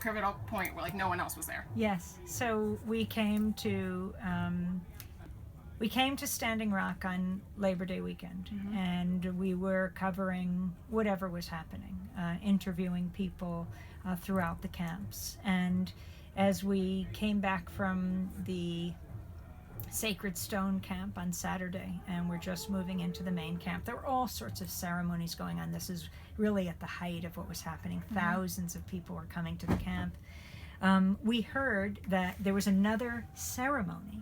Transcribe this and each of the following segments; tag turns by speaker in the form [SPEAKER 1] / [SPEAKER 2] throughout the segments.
[SPEAKER 1] pivotal point where like no one else was there.
[SPEAKER 2] Yes. So we came to Standing Rock on Labor Day weekend, and we were covering whatever was happening, interviewing people throughout the camps. And as we came back from the Sacred Stone camp on Saturday, and we're just moving into the main camp, there were all sorts of ceremonies going on. This is really at the height of what was happening. Thousands of people were coming to the camp. We heard that there was another ceremony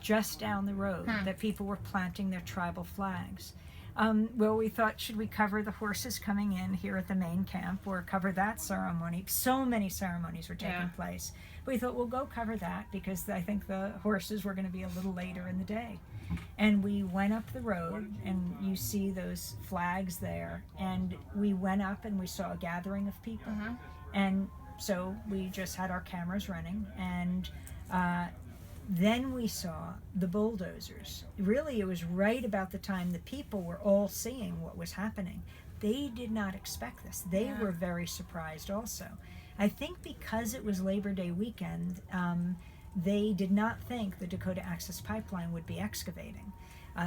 [SPEAKER 2] just down the road, that people were planting their tribal flags. Well, we thought, should we cover the horses coming in here at the main camp or cover that ceremony? So many ceremonies were taking place. We thought, we'll go cover that because I think the horses were going to be a little later in the day. And we went up the road, and you see those flags there. And we went up and we saw a gathering of people. And so we just had our cameras running, and then we saw the bulldozers. Really, it was right about the time the people were all seeing what was happening. They did not expect this. They were very surprised also. I think because it was Labor Day weekend, they did not think the Dakota Access Pipeline would be excavating.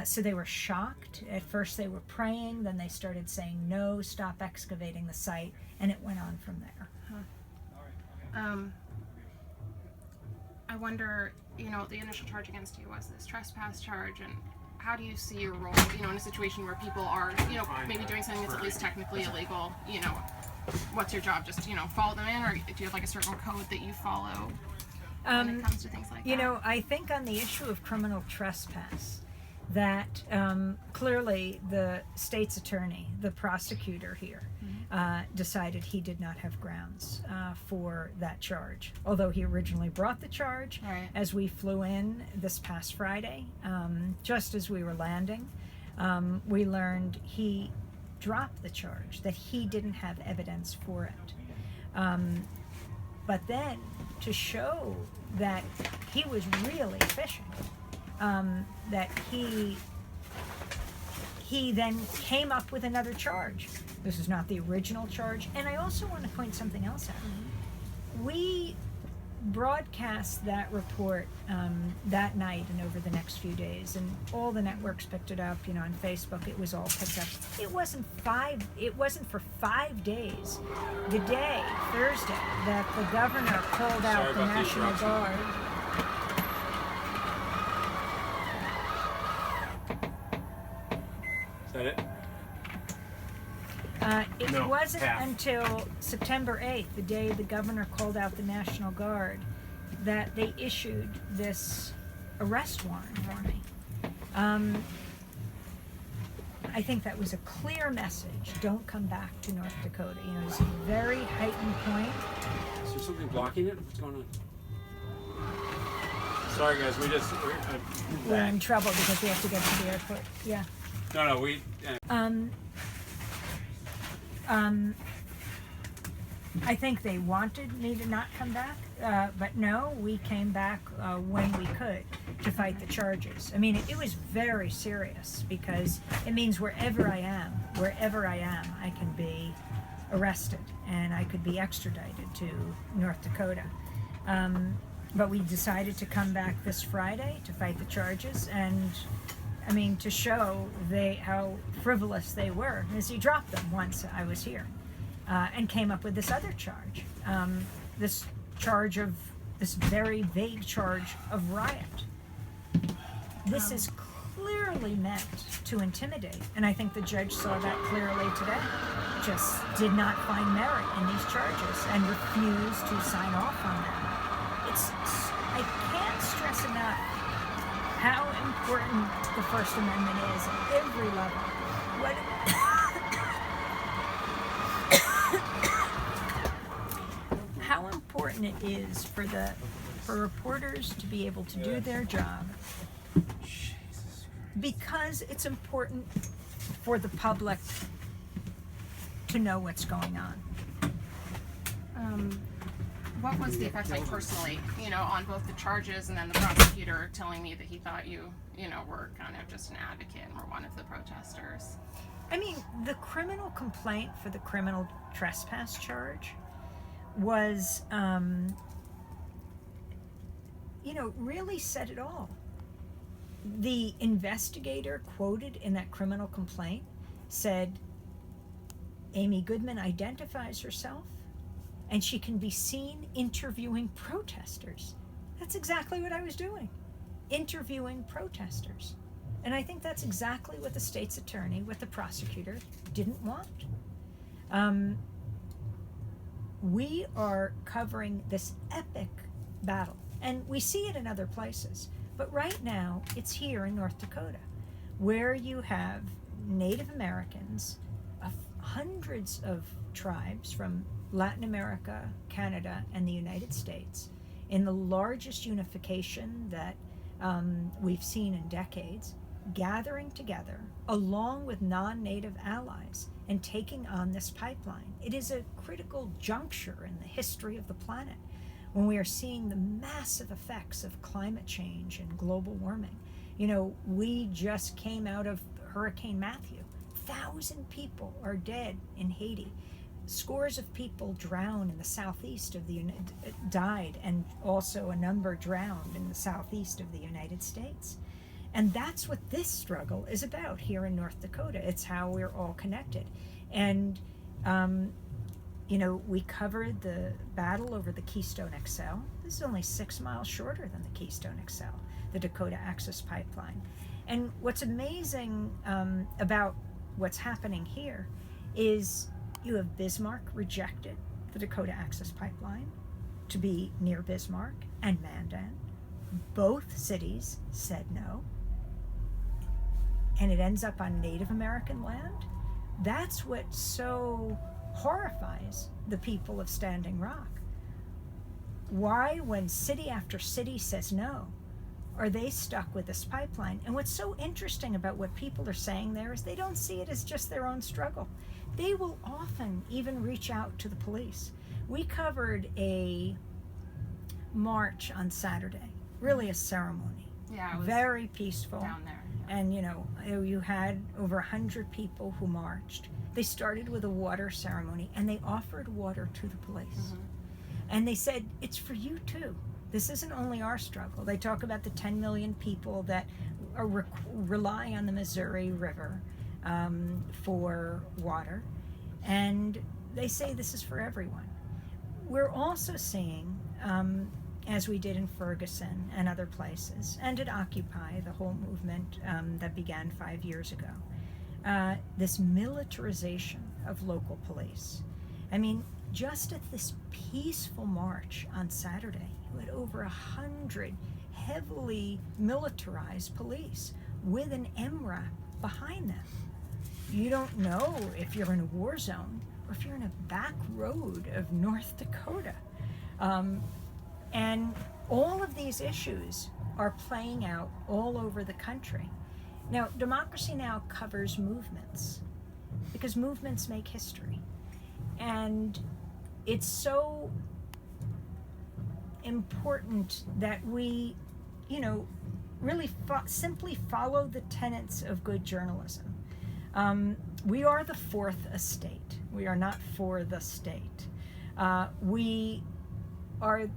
[SPEAKER 2] So they were shocked. At first they were praying, then they started saying, no, stop excavating the site, and it went on from there.
[SPEAKER 1] I wonder, the initial charge against you was this trespass charge, and how do you see your role, in a situation where people are, maybe doing something that's at least technically illegal, what's your job? Just, follow them in, or do you have like a certain code that you follow when it comes to things like that?
[SPEAKER 2] I think on the issue of criminal trespass, that clearly the state's attorney, the prosecutor here, decided he did not have grounds for that charge. Although he originally brought the charge as we flew in this past Friday, just as we were landing, we learned he dropped the charge, that he didn't have evidence for it. But then to show that he was really fishing, that he then came up with another charge. This is not the original charge. And I also want to point something else out. We broadcast that report that night and over the next few days, and all the networks picked it up, on Facebook. It was all picked up. It wasn't for 5 days, the day, Thursday, that the governor called out the National Guard.
[SPEAKER 3] Is that it?
[SPEAKER 2] It wasn't until September 8th, the day the governor called out the National Guard, that they issued this arrest warrant for me. I think that was a clear message. Don't come back to North Dakota. It was a very heightened point.
[SPEAKER 3] Is there something blocking it? What's going on? Sorry guys,
[SPEAKER 2] we're in trouble because we have to get to the airport. Yeah.
[SPEAKER 3] No, we...
[SPEAKER 2] I think they wanted me to not come back, but no, we came back when we could to fight the charges. I mean, it was very serious because it means wherever I am, I can be arrested and I could be extradited to North Dakota. But we decided to come back this Friday to fight the charges, and I mean, to show how frivolous they were, as he dropped them once I was here, and came up with this other charge, this very vague charge of riot. This is clearly meant to intimidate, and I think the judge saw that clearly today. Just did not find merit in these charges and refused to sign off on them. I can't stress enough how important the First Amendment is at every level. How important it is for reporters to be able to do their job, because it's important for the public to know what's going on.
[SPEAKER 1] What was the effect like personally, on both the charges and then the prosecutor telling me that he thought you, were kind of just an advocate and were one of the protesters?
[SPEAKER 2] I mean, the criminal complaint for the criminal trespass charge was, really said it all. The investigator quoted in that criminal complaint said, Amy Goodman identifies herself and she can be seen interviewing protesters. That's exactly what I was doing, interviewing protesters. And I think that's exactly what the state's attorney, what the prosecutor didn't want. We are covering this epic battle, and we see it in other places. But right now, it's here in North Dakota, where you have Native Americans, hundreds of tribes from Latin America, Canada, and the United States, in the largest unification that we've seen in decades, gathering together along with non-native allies and taking on this pipeline. It is a critical juncture in the history of the planet when we are seeing the massive effects of climate change and global warming. We just came out of Hurricane Matthew. 1,000 people are dead in Haiti. Scores of people drowned in the southeast of died, and also a number drowned in the southeast of the United States. And that's what this struggle is about here in North Dakota. It's how we're all connected. And, we covered the battle over the Keystone XL. This is only 6 miles shorter than the Keystone XL, the Dakota Access Pipeline. And what's amazing about what's happening here is you have Bismarck rejected the Dakota Access Pipeline to be near Bismarck and Mandan. Both cities said no. And it ends up on Native American land. That's what so horrifies the people of Standing Rock. Why, when city after city says no, are they stuck with this pipeline? And what's so interesting about what people are saying there is they don't see it as just their own struggle. They will often even reach out to the police. We covered a march on Saturday, really a ceremony.
[SPEAKER 1] Yeah, it was
[SPEAKER 2] very peaceful.
[SPEAKER 1] down there.
[SPEAKER 2] And you had over 100 people who marched. They started with a water ceremony, and they offered water to the police.
[SPEAKER 1] Mm-hmm.
[SPEAKER 2] And they said, it's for you too. This isn't only our struggle. They talk about the 10 million people that rely on the Missouri River for water. And they say this is for everyone. We're also seeing, as we did in Ferguson and other places, and at Occupy, the whole movement that began 5 years ago, this militarization of local police. I mean, just at this peaceful march on Saturday, you had over 100 heavily militarized police with an MRAP behind them. You don't know if you're in a war zone or if you're in a back road of North Dakota. And all of these issues are playing out all over the country. Now, Democracy Now! Covers movements because movements make history. And it's so important that we, really simply follow the tenets of good journalism. We are the fourth estate. We are not for the state. We are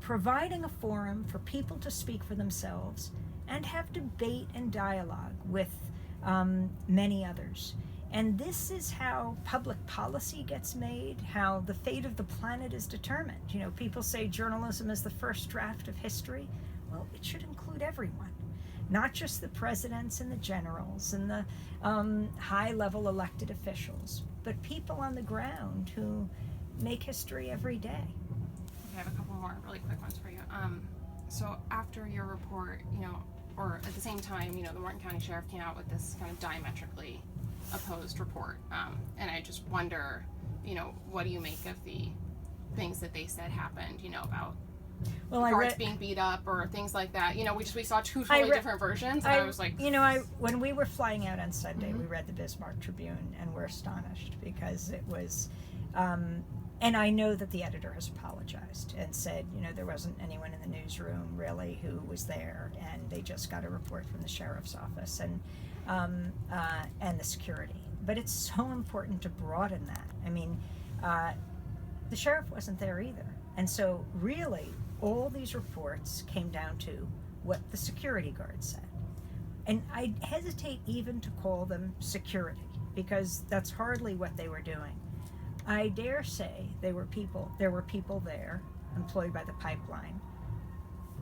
[SPEAKER 2] providing a forum for people to speak for themselves and have debate and dialogue with many others. And this is how public policy gets made, how the fate of the planet is determined. People say journalism is the first draft of history. Well, it should include everyone, not just the presidents and the generals and the high-level elected officials, but people on the ground who make history every day.
[SPEAKER 1] Okay, I have a couple more really quick ones for you. So after your report, or at the same time, the Morton County Sheriff came out with this kind of diametrically opposed report. And I just wonder, what do you make of the things that they said happened, about guards being beat up or things like that? We saw two totally different versions, and I was like...
[SPEAKER 2] when we were flying out on Sunday, we read the Bismarck Tribune, and we're astonished because it was... and I know that the editor has apologized and said, there wasn't anyone in the newsroom really who was there, and they just got a report from the sheriff's office and the security. But it's so important to broaden that. I mean, the sheriff wasn't there either. And so really, all these reports came down to what the security guard said. And I hesitate even to call them security, because that's hardly what they were doing. I dare say there were people there employed by the pipeline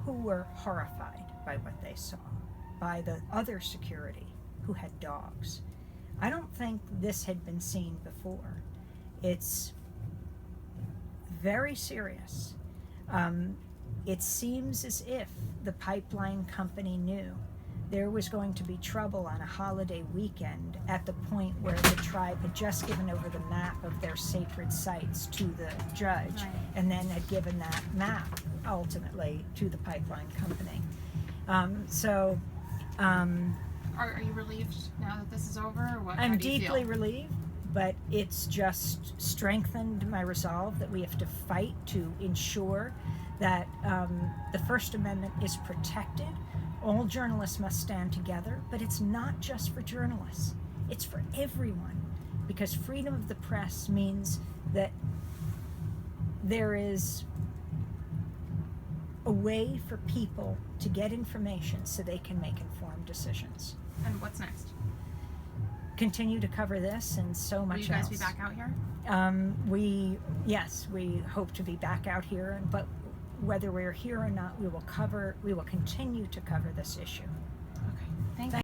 [SPEAKER 2] who were horrified by what they saw, by the other security who had dogs. I don't think this had been seen before. It's very serious. It seems as if the pipeline company knew there was going to be trouble on a holiday weekend at the point where the tribe had just given over the map of their sacred sites to the judge,
[SPEAKER 1] Right.
[SPEAKER 2] and then had given that map ultimately to the pipeline company.
[SPEAKER 1] Are you relieved now that this is over, or what?
[SPEAKER 2] I'm
[SPEAKER 1] How do you
[SPEAKER 2] deeply
[SPEAKER 1] feel?
[SPEAKER 2] relieved, but it's just strengthened my resolve that we have to fight to ensure that the First Amendment is protected. All journalists must stand together, but it's not just for journalists. It's for everyone, because freedom of the press means that there is a way for people to get information so they can make informed decisions.
[SPEAKER 1] And what's next?
[SPEAKER 2] Continue to cover this and so much
[SPEAKER 1] Will you guys
[SPEAKER 2] else.
[SPEAKER 1] be back out here?
[SPEAKER 2] We hope to be back out here, but whether we're here or not, we will continue to cover this issue.